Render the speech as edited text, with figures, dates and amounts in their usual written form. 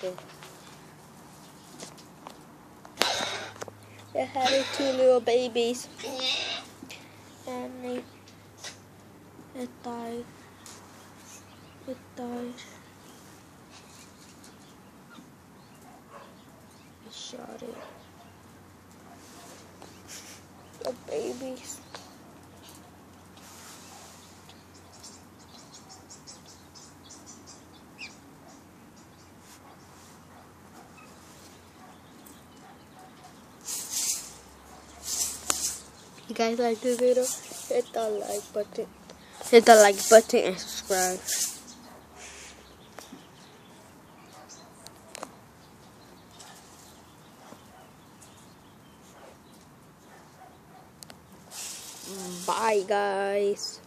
Okay. They're having 2 little babies. And it died. It died. I shot it. The babies. If you guys like this video, hit the like button. Hit the like button and subscribe. Bye guys.